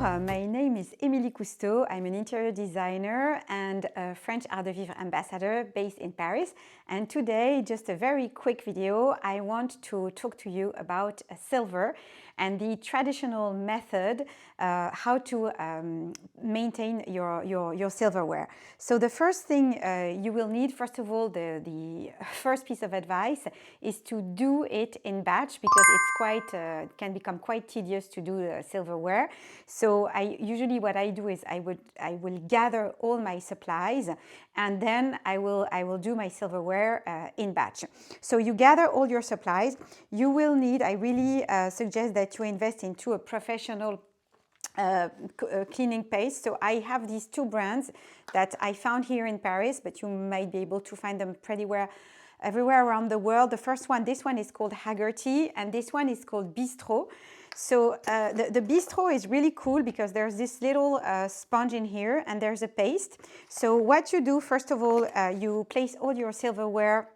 my name is Emilie Cousteau. I'm an interior designer and a French Art de Vivre ambassador based in Paris. And today, just a very quick video, I want to talk to you about silver and the traditional method how to maintain your silverware. So the first thing you will need, first of all, the first piece of advice is to do it in batch, because it's quite it can become quite tedious to do silverware. So usually what I do is I will gather all my supplies, and then I will do my silverware in batch. So you gather all your supplies. You will need, I really suggest that you invest into a professional cleaning paste. So I have these two brands that I found here in Paris, but you might be able to find them everywhere around the world. The first one, this one is called Haggerty, and this one is called Bistro. So the Bistro is really cool because there's this little sponge in here and there's a paste. So what you do, first of all, you place all your silverware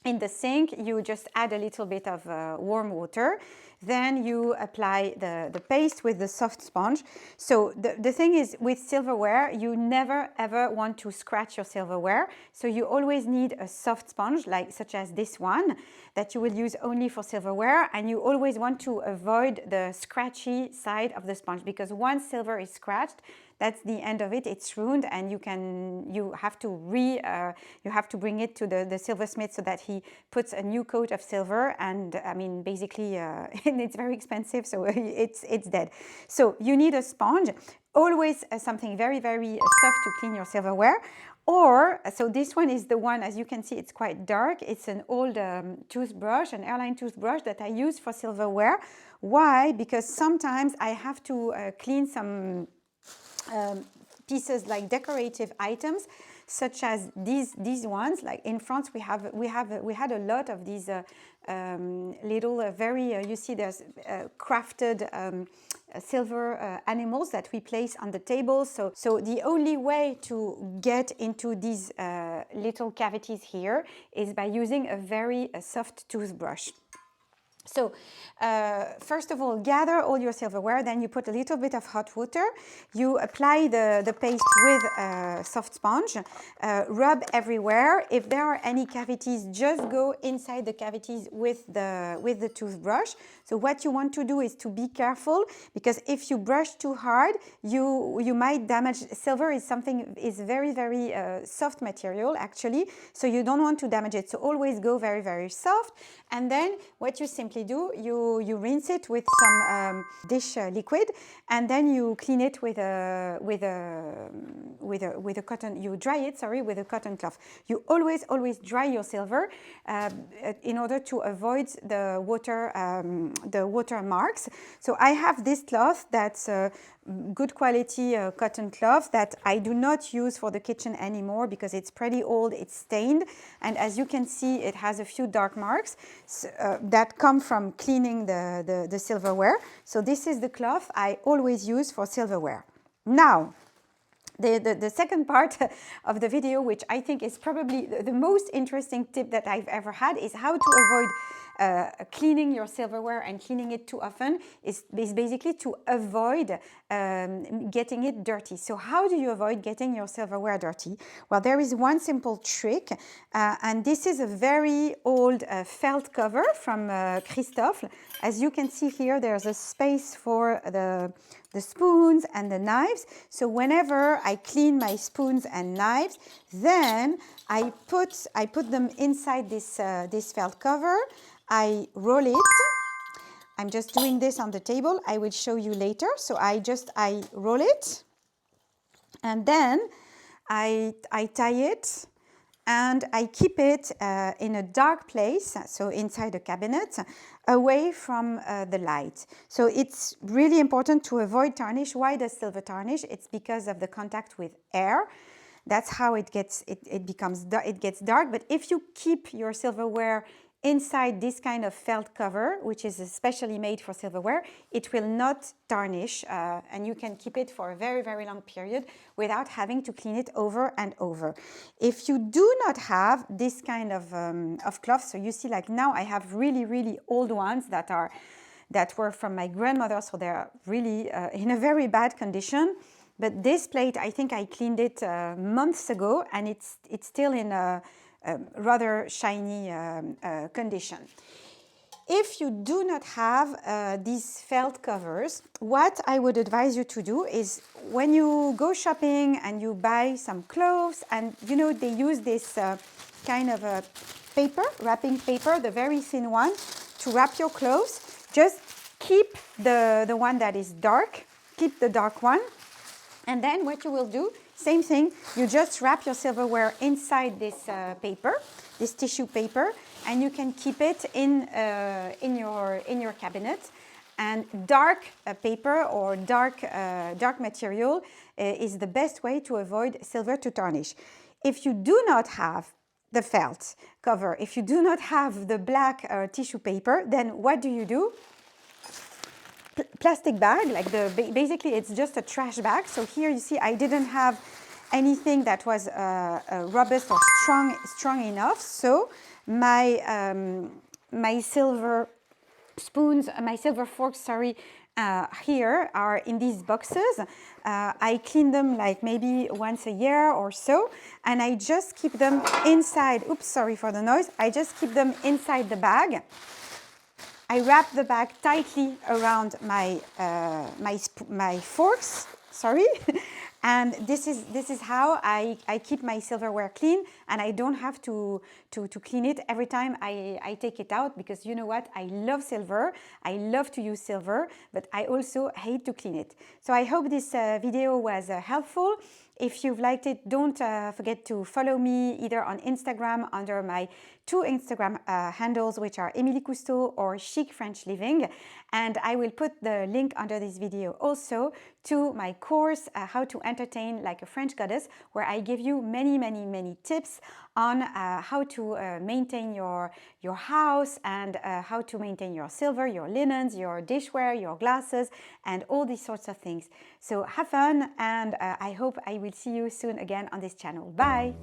in the sink. You just add a little bit of warm water. Then you apply the paste with the soft sponge. So the thing is, with silverware, you never ever want to scratch your silverware. So you always need a soft sponge, such as this one, that you will use only for silverware. And you always want to avoid the scratchy side of the sponge, because once silver is scratched, that's the end of it. It's ruined, and you have to bring it to the silversmith so that he puts a new coat of silver. And I mean, basically, and it's very expensive, so it's dead. So you need a sponge, always something very, very soft to clean your silverware. Or, so this one is the one, as you can see, it's quite dark. It's an old toothbrush, an airline toothbrush that I use for silverware. Why? Because sometimes I have to clean some pieces, like decorative items, such as these ones. Like in France, we had a lot of these little very you see there's crafted silver animals that we place on the table. So the only way to get into these little cavities here is by using a very soft toothbrush. So first of all, gather all your silverware, then you put a little bit of hot water, you apply the paste with a soft sponge, rub everywhere. If there are any cavities, just go inside the cavities with the toothbrush. So what you want to do is to be careful, because if you brush too hard, you might damage. Silver is very, very soft material, actually, so you don't want to damage it. So always go very, very soft. And then what you simply do, you rinse it with some dish liquid, and then you clean it with a cotton. You dry it, with a cotton cloth. You always dry your silver in order to avoid the water marks. So I have this cloth that's good quality cotton cloth that I do not use for the kitchen anymore because it's pretty old, it's stained, and as you can see, it has a few dark marks that come from cleaning the silverware. So this is the cloth I always use for silverware. Now, the second part of the video, which I think is probably the most interesting tip that I've ever had, is how to avoid cleaning your silverware and cleaning it too often, is basically to avoid getting it dirty. So how do you avoid getting your silverware dirty? Well, there is one simple trick, and this is a very old felt cover from Christophe. As you can see here, there's a space for the spoons and the knives. So whenever I clean my spoons and knives, then I put them inside this felt cover. I roll it. I'm just doing this on the table. I will show you later. So I roll it, and then I tie it, and I keep it in a dark place, so inside a cabinet, away from the light. So it's really important to avoid tarnish. Why does silver tarnish? It's because of the contact with air. That's how it gets dark. But if you keep your silverware inside this kind of felt cover, which is especially made for silverware, it will not tarnish, and you can keep it for a very, very long period without having to clean it over and over. If you do not have this kind of cloth, so you see, like now I have really, really old ones that are that were from my grandmother, so they're really in a very bad condition. But this plate, I think I cleaned it months ago, and it's still in a rather shiny condition. If you do not have these felt covers, what I would advise you to do is when you go shopping and you buy some clothes, and you know they use this kind of a paper, wrapping paper, the very thin one, to wrap your clothes. Just keep the one that is dark, keep the dark one, and then what you will do, same thing, you just wrap your silverware inside this paper, this tissue paper, and you can keep it in your cabinet. And dark paper or dark material is the best way to avoid silver to tarnish. If you do not have the felt cover, if you do not have the black tissue paper, then what do? Plastic bag, like basically it's just a trash bag. So here you see I didn't have anything that was robust or strong enough. So my silver spoons, my silver forks, sorry, here are in these boxes. I clean them like maybe once a year or so, and I just keep them inside. Oops, sorry for the noise. I just keep them inside the bag. I wrap the bag tightly around my forks, sorry, and this is how I keep my silverware clean, and I don't have to clean it every time I take it out, because you know what, I love silver, I love to use silver, but I also hate to clean it. So I hope this video was helpful. If you've liked it, don't forget to follow me either on Instagram under my two Instagram handles, which are Emilie Cousteau or Chic French Living. And I will put the link under this video also to my course, How to Entertain Like a French Goddess, where I give you many tips on how to maintain your house, and how to maintain your silver, your linens, your dishware, your glasses, and all these sorts of things. So have fun, and I hope I will see you soon again on this channel. Bye!